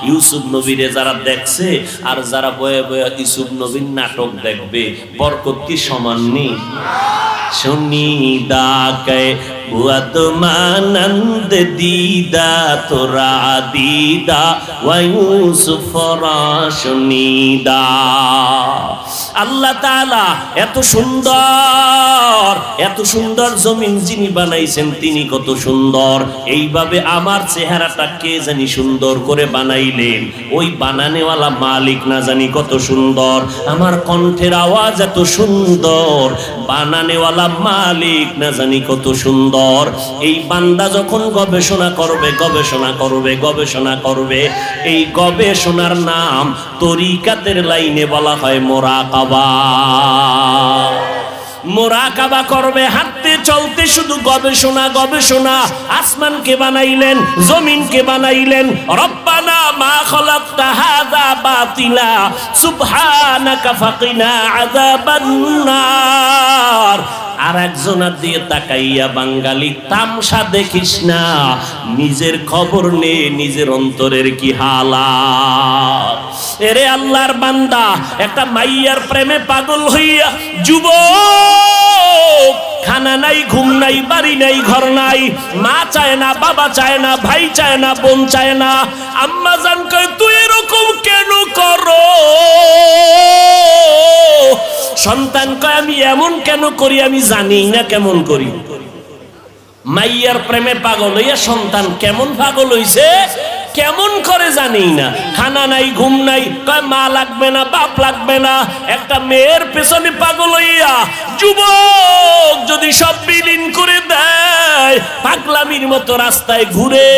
ইউসুফ নবীরে যারা দেখছে আর যারা বয়ে বয়ে ইউসুফ নবীর নাটক দেখবে, বরকত কি সমান নেই? শুনিদা কে বদ মানন্দ দীদা তোরা দীদা ওয়া ইউসুফ রাশুনীদা। আল্লাহ তাআলা এত সুন্দর জমিন যিনি বানাইছেন তিনি কত সুন্দর। এইভাবে আমার চেহারাটা কে জানি সুন্দর করে বানাইলেন, ওই বানানেওয়ালা মালিক না জানি কত সুন্দর। আমার কণ্ঠের আওয়াজ এত সুন্দর, বানানেওয়ালা মালিক না জানি কত সুন্দর। এই বান্দা যখন গবেষণা করবে, এই গবেষণার নাম তরিকাতের লাইনে বলা হয় মুরাকাবা। মুরাকাবা করবে, হাঁটতে চলতে শুধু গবেষণা। আসমানকে বানাইলেন, জমিনকে বানাইলেন। রব্বানা মা খালাকতা হাযা বাতিলা সুবহানাকা ফাকিনা আযাবান নার। আর একজনের দিয়ে তাকাইয়া বাঙালি তামসা দেখিস না, নিজের খবর নে নিজের অন্তরের কি হালাত। এরে আল্লাহর বান্দা, একটা মাইয়ার প্রেমে পাগল হইয়া যুবক, খানা নাই, ঘুম নাই, বাড়ি নাই, ঘর নাই, মা চায় না, বাবা চায় না, ভাই চায় না, বোন চায় না। আম্মা জান কয় তুই এরকম কেন করো? সন্তান কয় আমি এমন কেন করি আমি জানি না কেমন করি। মাইয়ার প্রেমে পাগল হইয়া সন্তান কেমন পাগল হইছে, কেমন করে জানি না। খানা নাই, ঘুম নাই, কয় মা লাগবে না, বাপ লাগবে না। একটা মেয়ের পেছনে পাগল হইয়া যুবক যদি সব বিলীন করে দেয়, পাগলামির মতো রাস্তায় ঘুরে।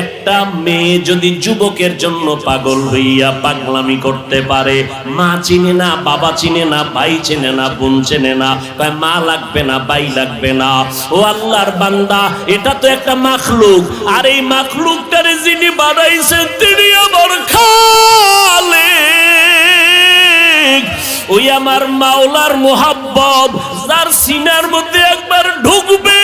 একটা মেয়ে যদি যুবকের জন্য পাগল হইয়া পাগলামি করতে পারে, মা চিনে না, বাবা চিনে না, ভাই চিনে না, বোন চিনে না, কয় মা লাগবে না, ভাই লাগবে না। ও আল্লাহর বান্দা, এটা তো একটা মাখলুক, আর এই মাখলুকটারে যিনি বানাইছেন তিনি আমার খালিক। ওই আমার মাওলার মোহাব্বত যার সিনার মধ্যে একবার ঢুকবে,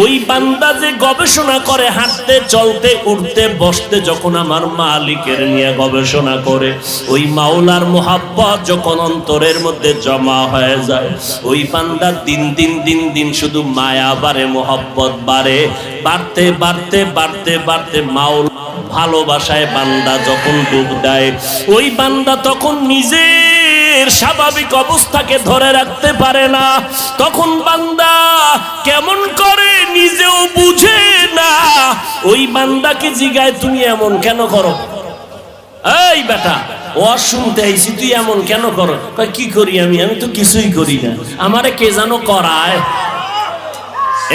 ওই বান্দা যে গবেষণা করে হাঁটতে, চলতে, উঠতে, বসতে, যখন আমার মালিকের নিয়ে গবেষণা করে, ওই মাওলার মোহাব্বত যখন অন্তরের মধ্যে জমা হয়ে যায়, ওই বান্দা দিন দিন দিন দিন শুধু মায়া বাড়ে, মোহাব্বত বাড়ে, বাড়তে বাড়তে বাড়তে বাড়তে মাওলা ভালোবাসায় বান্দা যখন ডুব দেয়, ওই বান্দা তখন নিজের স্বাভাবিক অবস্থাকে ধরে রাখতে পারে না। তখন বান্দা কেমন করে নিজেও বুঝে না। ওই বান্দাকে জিগায় তুমি এমন কেন করো? এই বেটা, ও শুনতে আইছি, তুই এমন কেন করো? কি করি আমি? আমি তো কিছুই করি না, আমারে কে জানো করায়।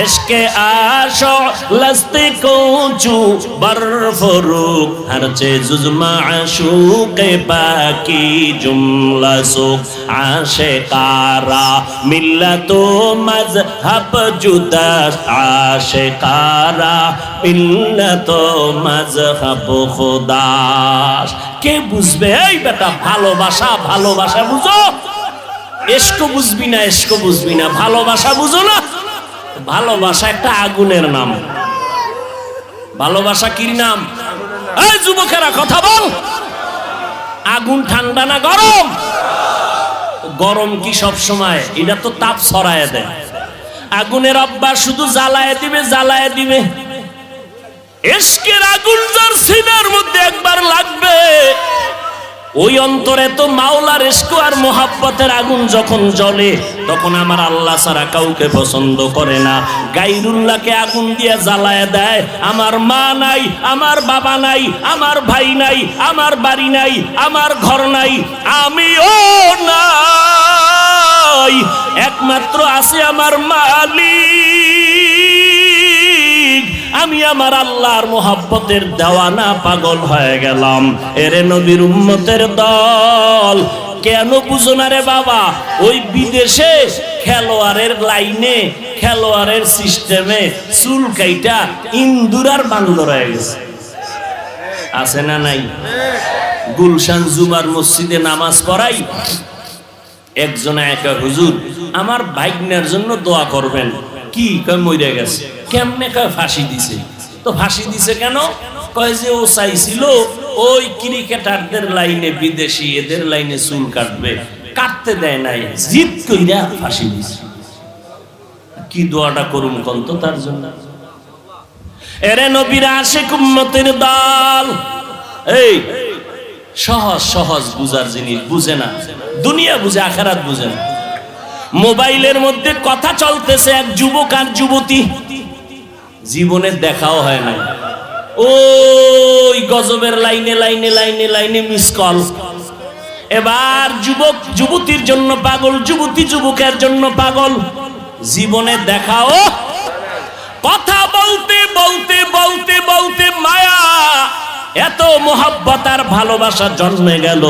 इश्क़े आशो लस्ते को चू बरफरूक हर चीज़ माशूक़ बाकी जुमला सुख आशिकारा मिल्लतो मज़हब जुदा आशिकारा मिल्लतो मज़हब खुदास। কে বুঝবে? এই বেটা, ভালোবাসা ভালোবাসা বুঝো, ইশক বুঝবি না, ইশক বুঝবি না, ভালোবাসা বুঝো না। ভালোবাসা একটা আগুনের নাম। ভালোবাসা কি নাম? এই যুবকেরা কথা বল, আগুন ঠান্ডা না গরম? গরম কি সব সময়? এটা তো তাপ ছড়ায় দেয়। আগুনের অভ্যাস শুধু জ্বালায় দিবে, জ্বালায় দিবে। ইশকের আগুন যার সিনার মধ্যে একবার লাগবে, ওই অন্তরে তো মাওলার ইশক আর মোহাব্বতের আগুন যখন জ্বলে, তখন আমার আল্লাহ ছাড়া কাউকে পছন্দ করে না। গায়রুল্লাহকে আগুন দিয়ে জ্বালায় দেয়। আমার মা নাই, আমার বাবা নাই, আমার ভাই নাই, আমার বাড়ি নাই, আমার ঘর নাই, আমিও নাই, একমাত্র আছে আমার মালিক। আমি আমার আল্লাহর মোহাব্বতের দেওয়ানা, পাগল হয়ে গেলাম। এরে নবীর উম্মতের দল, কেন বুঝো না রে বাবা? ওই বিদেশে খেলোয়াড়ের লাইনে, খেলোয়াড়ের সিস্টেমে চুল কাইটা ইন্দুরার বান্দর হয়ে গেছে, আছে না নাই? গুলশান জুমার মসজিদে নামাজ পড়াই, একজনে একা, হুজুর আমার ভাগ্নের জন্য দোয়া করবেন। কি কয়? মরে গেছে। কেমনে? কয় ফাঁসি দিছে। তো ফাঁসি দিছে কেন? কয় যে ও চাইছিল ওই ক্রিকেটারদের লাইনে, বিদেশি এদের লাইনে চুল কাটবে, কাটতে দেয় নাই, জিদ কইরা ফাঁসি দিছে। কি দোয়াটা করুম কোন তো তার জন্য? এরে নবীর আশিক উম্মতের দল, এই সহজ সহজ বুঝার জিনিস বুঝে না, দুনিয়া বুঝে, আখিরাত বুঝে না। মোবাইলের মধ্যে কথা চলতেছে, এক যুবক আর যুবতী, জীবনে দেখাও হয় না, ওই গজবের লাইনে লাইনে লাইনে লাইনে মিস কল। এবার যুবক যুবতীর জন্য পাগল, যুবতী যুবকের জন্য পাগল, জীবনে দেখাও। কথা বলতে বলতে বলতে বলতে মায়া, এত মোহাব্বত আর ভালোবাসা জন্মে গেল,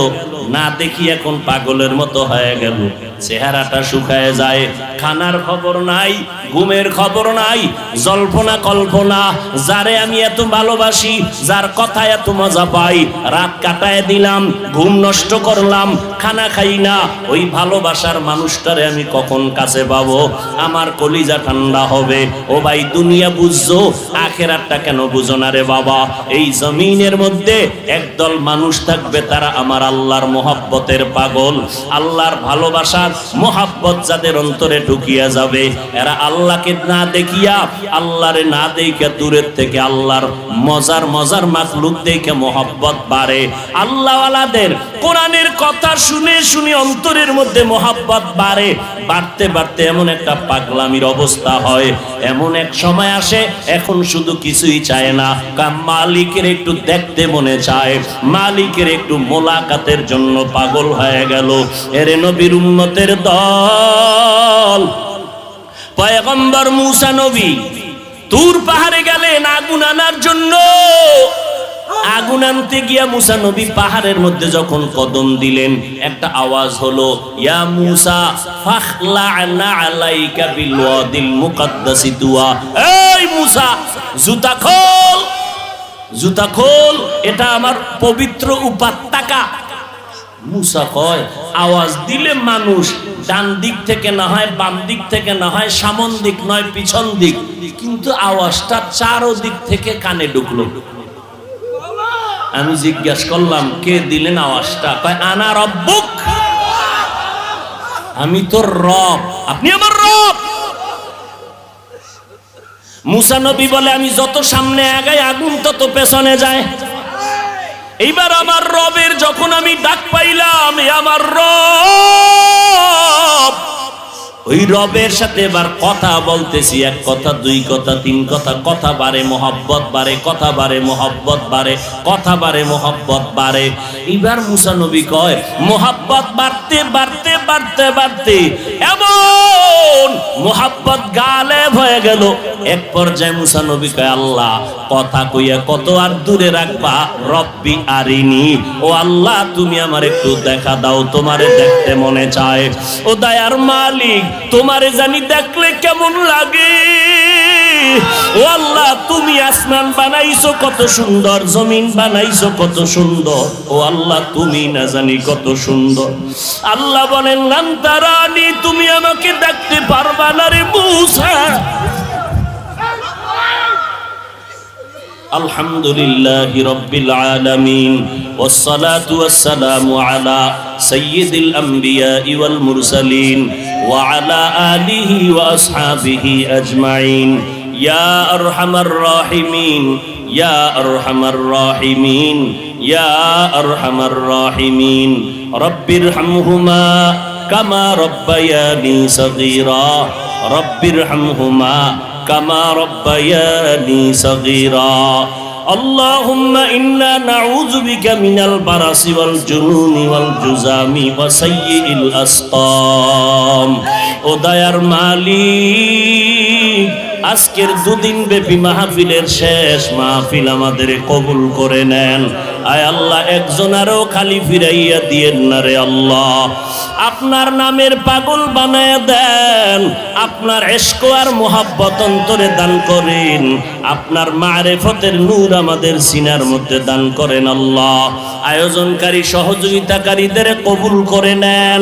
না দেখি এখন পাগলের মতো হয়ে গেল। চেহারাটা শুকায় যায়, খানার খবর নাই, ঘুমের খবর নাই, জল্পনা কল্পনা। যারে আমি এত ভালোবাসি, যার কথা এত মজা পাই, রাত কাটায় দিলাম, ঘুম নষ্ট করলাম, খানা খাই না, ওই ভালোবাসার মানুষটারে আমি কখন কাছে পাবো? আমার কলিজা ঠান্ডা হবে। ও ভাই, দুনিয়া বুঝছো, আখেরাতটা কেন বুঝো না রে বাবা? এই জমিনের মধ্যে একদল মানুষ থাকবে, তারা আমার আল্লাহর মোহাব্বতের পাগল। আল্লাহর ভালোবাসার মোহাব্বত যাদের অন্তরে ঢুকিয়া যাবে, এরা আল্লাহকে না দেখিয়া, আল্লাহরে না দেখিয়া, দূরের থেকে আল্লাহর মজার মজার মাখলুক দেখে মোহাব্বত বাড়ে। আল্লাহওয়ালাদের কোরআনের কথা শুনে শুনে অন্তরের মধ্যে মোহাব্বত বাড়ে। বাড়তে বাড়তে এমন একটা পাগলামির অবস্থা হয়, এমন এক সময় আসে, এখন শুধু কিছুই চায় না, মালিকের একটু দেখতে মনে চায়, মালিকের একটু মোলাকাতের জন্য পাগল হয়ে গেল। এরে নবীর উম্মতের দল, পয়গম্বর মুসা নবী তুর পাহাড়ে গেলেন আগুন আনার জন্য। আগুন আনতে গিয়া মুসা নবী পাহাড়ের মধ্যে যখন কদম দিলেন, একটা আওয়াজ হলো, ইয়া মুসা ফাখলা'না আলাইকা বিল ওয়াদিল মুকাদ্দাসি তুয়া। এই মুসা, জুতা খোল, জুতা খোল, এটা আমার পবিত্র উপত্যকা। মুসা কয়, আওয়াজ দিলে মানুষ ডান দিক থেকে না হয়, বাম দিক থেকে না হয়, সামন দিক নয় পিছন দিক, কিন্তু আওয়াজটা চারো দিক থেকে কানে ঢুকলো। আমি জিজ্ঞাসা করলাম, কে দিলেন আওয়াজটা? কয়, আনা রব্বুক, আমি তোর রব, আপনি আমার রব। মুসা নবী বলে, আমি যত সামনে আগাই আগুন তত পেছনে যায়। এইবার আমার রবের যখন আমি ডাক পাইলাম, আমার রব, ওই রবের সাথে এবার কথা বলতেছি, এক কথা, দুই কথা, তিন কথা, কথা বাড়ে, মোহাব্বত বাড়ে, কথা বাড়ে, মোহাব্বত বাড়ে, কথা বাড়ে, মোহাব্বত বাড়ে। এবার মুসা নবী কয়, মোহাব্বত বাড়তে বাড়তে বাড়তে বাড়তে এমন মোহাব্বত গালেব হয়ে গেল। এক পর্যায়ে মুসা নবী কয়, আল্লাহ, কথা কইয়া কত আর দূরে রাখবা, রব্বি আরিনি, ও আল্লাহ তুমি আমার একটু দেখা দাও, তোমারে দেখতে মনে চায়। ও দয়ার মালিক, তোমারে জানি দেখলে কেমন লাগে। ও আল্লাহ, তুমি আসমান বানাইছো কত সুন্দর, জমিন বানাইছো কত সুন্দর, ও আল্লাহ তুমি না জানি কত সুন্দর। আল্লাহ বলেন, লান্তারানি, তুমি আমাকে দেখতে পারবা না রে মুসা। আলহামদুলিল্লাহি রাব্বিল আলামিন, ওয়াসসালাতু ওয়াসসালামু আলা সাইয়্যিদিল আমবিয়া ওয়াল মুরসালিন ওয়া আলা আলিহি ওয়া আসহাবিহি আজমাইন। ইয়া আরহামার রাহিমিন, ইয়া আরহামার রাহিমিন, ইয়া আরহামার রাহিমিন। রব্বিরহামহুমা কামা রব্বায়ানি সগীরা, রব্বিরহামহুমা কামা রব্বায়ানি সগীরা। আল্লাহুম্মা ইন্না নাউযু বিকা মিনাল বারাসি ওয়াল জুনুনি ওয়াল জুজামি ওয়া সাইয়্যিল আসকাম। ও দয়ার মালিক, আজকের দুদিন ব্যাপী মাহফিলের শেষ মাহফিল আমাদের কবুল করে নেন। আয় আল্লাহ, একজন আরো খালি ফিরাইয়া দিয়েন না রে আল্লাহ। আপনার নামের পাগল বানায় দেন, আপনার ইশক আর মোহাব্বত অন্তরে দান করেন, আপনার মারিফতের নূর আমাদের সিনার মধ্যে দান করেন আল্লাহ। আয়োজনকারী সহযোগিতাকারীদের কবুল করে নেন,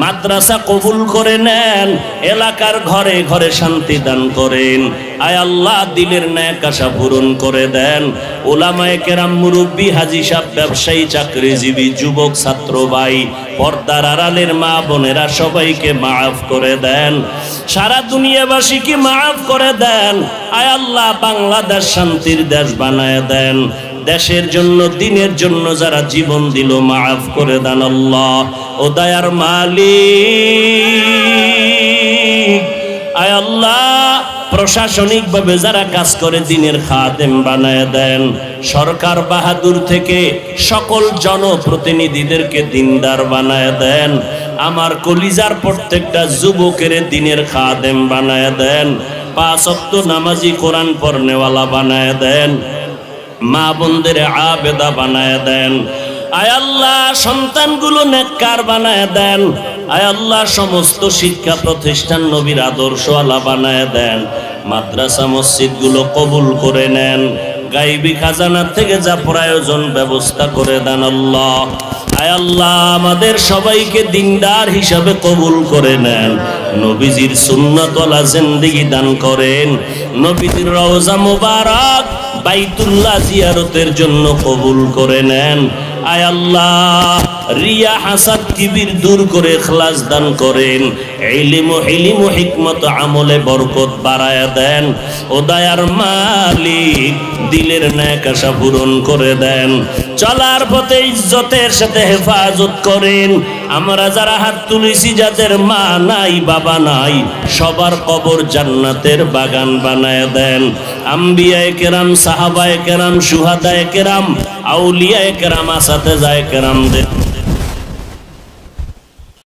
মাদ্রাসা কবুল করে নেন, এলাকার ঘরে ঘরে শান্তি দান করেন। আয় আল্লাহ, দিলের ন্যাক আশা পূরণ করে দেন। উলামায়ে কেরাম, মুরব্বী, হাজী সাহেব, ব্যবসায়ী, চাকরিজীবী, যুবক, ছাত্র ভাই, পর্দার আড়ালের মা বোনেরা, সবাইকে মাফ করে দেন। সারা দুনিয়াবাসীকে মাফ করে দেন। আয় আল্লাহ, বাংলাদেশ শান্তির দেশ বানায় দেন। দেশের জন্য, দিনের জন্য যারা জীবন দিল, মাফ করে দেন আল্লাহ। ও দয়ার মালিক, আয় আল্লাহ, প্রশাসনিকভাবে যারা কাজ করে দিনের খাদেম বানায় দেন। সরকার বাহাদুর থেকে সকল জনপ্রতিনিধিদেরকে দিনদার বানায় দেন। আমার কলিজার প্রত্যেকটা যুবকের দিনের খাদেম বানায় দেন। 5 ওয়াক্ত নামাজি, কোরআন পড়নেওয়ালা বানায় দেন। মা বোনদের আবেদা বানায় দেন। আয় আল্লাহ, সন্তানগুলো নেককার বানায় দেন। আয় আল্লাহ সমস্ত শিক্ষা প্রতিষ্ঠান নবীর আদর্শওয়ালা বানায় দেন, মাদ্রাসা মসজিদগুলো কবুল করে নেন, গাইবি খাজানা থেকে যা প্রয়োজন ব্যবস্থা করে দেন আল্লাহ। আয় আল্লাহ আমাদের সবাইকে দিনদার হিসাবে কবুল করে নেন, নবীজির সুন্নাতওয়ালা জিন্দেগি দান করেন, নবীজির রওজা মুবারক বাইতুল্লাহ জিয়ারতের জন্য কবুল করে নেন। আয় আল্লাহ রিয়া হাসাদ কিবির দূর করে ইখলাস দান করেন, ইলম ও হিকমত আমলে বরকত বাড়ায়া দেন। ও দয়ার মালিক দিলের নেক আশা পূরণ করে দেন, চলার পথে ইজ্জতের সাথে হেফাজত করেন। আমরা যারা হাত তুলেছি যাদের মা নাই বাবা নাই, সবার কবর জান্নাতের বাগান বানায় দেন। আম্বিয়ায়ে কেরাম, সাহাবায়ে কেরাম, শুহাদায়ে কেরাম, আউলিয়ায়ে কেরাম, আসাতেজায়ে কেরামদের